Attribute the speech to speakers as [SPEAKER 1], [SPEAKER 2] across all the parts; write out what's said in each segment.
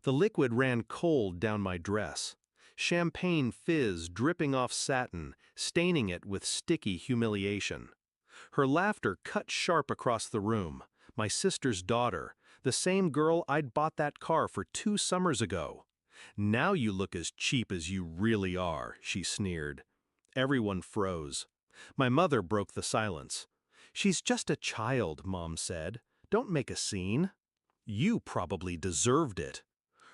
[SPEAKER 1] The liquid ran cold down my dress. Champagne fizz dripping off satin, staining it with sticky humiliation. Her laughter cut sharp across the room. My sister's daughter, the same girl I'd bought that car for 2 summers ago. "Now you look as cheap as you really are," she sneered. Everyone froze. My mother broke the silence. "She's just a child," Mom said. "Don't make a scene." "You probably deserved it."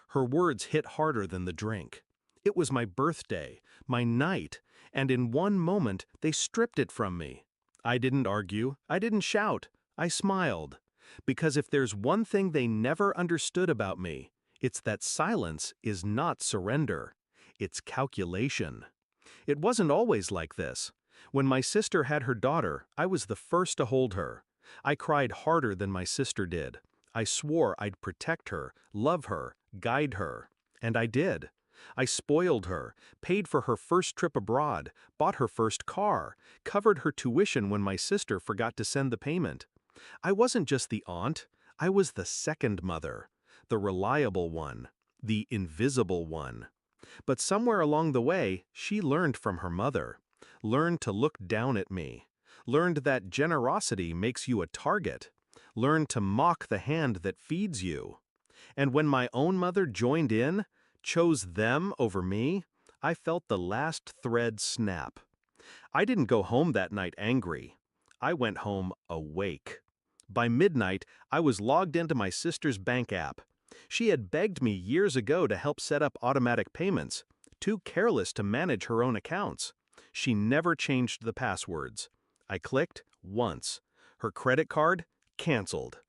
[SPEAKER 1] Her words hit harder than the drink. It was my birthday, my night, and in one moment they stripped it from me. I didn't argue, I didn't shout, I smiled. Because if there's one thing they never understood about me, it's that silence is not surrender. It's calculation. It wasn't always like this. When my sister had her daughter, I was the first to hold her. I cried harder than my sister did. I swore I'd protect her, love her, guide her. And I did. I spoiled her, paid for her first trip abroad, bought her first car, covered her tuition when my sister forgot to send the payment. I wasn't just the aunt, I was the second mother, the reliable one, the invisible one. But somewhere along the way, she learned from her mother, learned to look down at me, learned that generosity makes you a target, learned to mock the hand that feeds you. And when my own mother joined in, chose them over me, I felt the last thread snap. I didn't go home that night angry. I went home awake. By midnight, I was logged into my sister's bank app. She had begged me years ago to help set up automatic payments, too careless to manage her own accounts. She never changed the passwords. I clicked once. Her credit card canceled.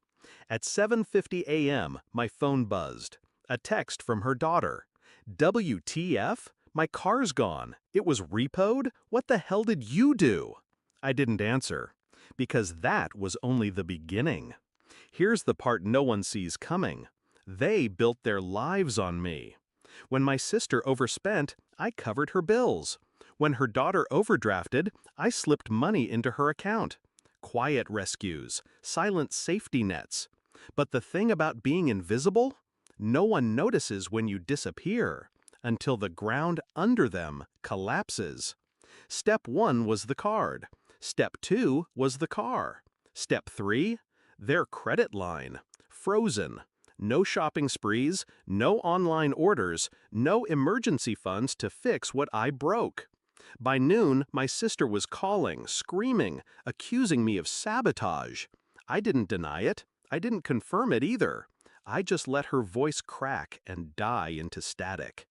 [SPEAKER 1] At 7:50 a.m., my phone buzzed. A text from her daughter. "WTF? My car's gone. It was repoed? What the hell did you do?" I didn't answer, because that was only the beginning. Here's the part no one sees coming. They built their lives on me. When my sister overspent, I covered her bills. When her daughter overdrafted, I slipped money into her account. Quiet rescues, silent safety nets. But the thing about being invisible? No one notices when you disappear until the ground under them collapses. Step 1 was the card. Step 2 was the car. Step 3? Their credit line. Frozen. No shopping sprees, no online orders, no emergency funds to fix what I broke. By noon, my sister was calling, screaming, accusing me of sabotage. I didn't deny it. I didn't confirm it either. I just let her voice crack and die into static.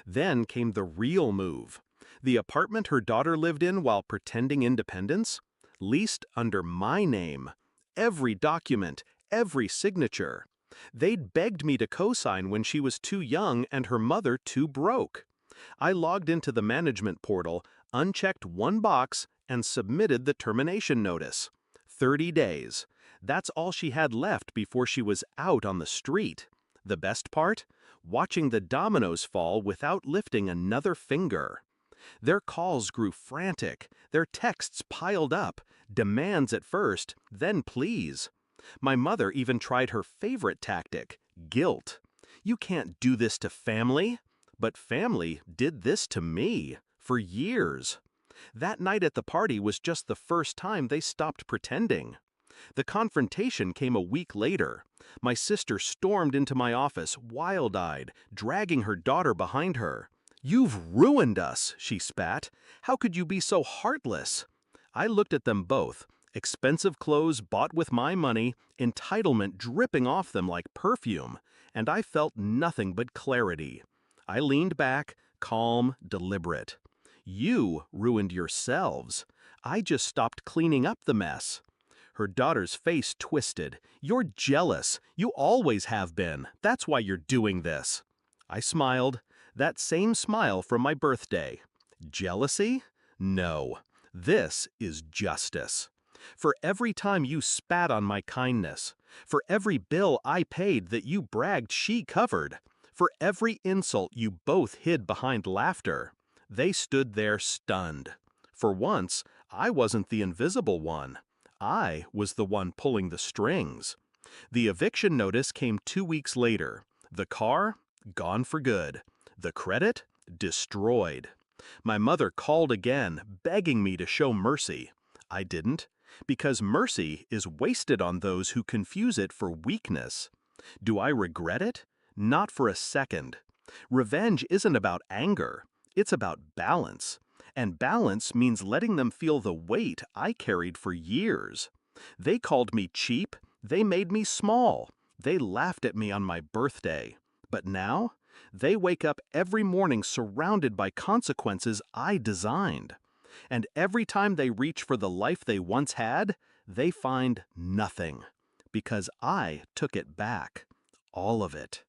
[SPEAKER 1] Then came the real move. The apartment her daughter lived in while pretending independence? Leased under my name. Every document, every signature. They'd begged me to co-sign when she was too young and her mother too broke. I logged into the management portal, unchecked one box, and submitted the termination notice. 30 days. That's all she had left before she was out on the street. The best part? Watching the dominoes fall without lifting another finger. Their calls grew frantic, their texts piled up, demands at first, then pleas. My mother even tried her favorite tactic, guilt. "You can't do this to family." But family did this to me, for years. That night at the party was just the first time they stopped pretending. The confrontation came a week later. My sister stormed into my office, wild-eyed, dragging her daughter behind her. "You've ruined us," she spat. "How could you be so heartless?" I looked at them both, expensive clothes bought with my money, entitlement dripping off them like perfume, and I felt nothing but clarity. I leaned back, calm, deliberate. "You ruined yourselves. I just stopped cleaning up the mess." Her daughter's face twisted. "You're jealous. You always have been. That's why you're doing this." I smiled. That same smile from my birthday. Jealousy? No. This is justice. For every time you spat on my kindness, for every bill I paid that you bragged she covered, for every insult you both hid behind laughter, they stood there stunned. For once, I wasn't the invisible one. I was the one pulling the strings. The eviction notice came 2 weeks later. The car? Gone for good. The credit? Destroyed. My mother called again, begging me to show mercy. I didn't, because mercy is wasted on those who confuse it for weakness. Do I regret it? Not for a second. Revenge isn't about anger, it's about balance. And balance means letting them feel the weight I carried for years. They called me cheap, they made me small, they laughed at me on my birthday. But now, they wake up every morning surrounded by consequences I designed. And every time they reach for the life they once had, they find nothing. Because I took it back. All of it.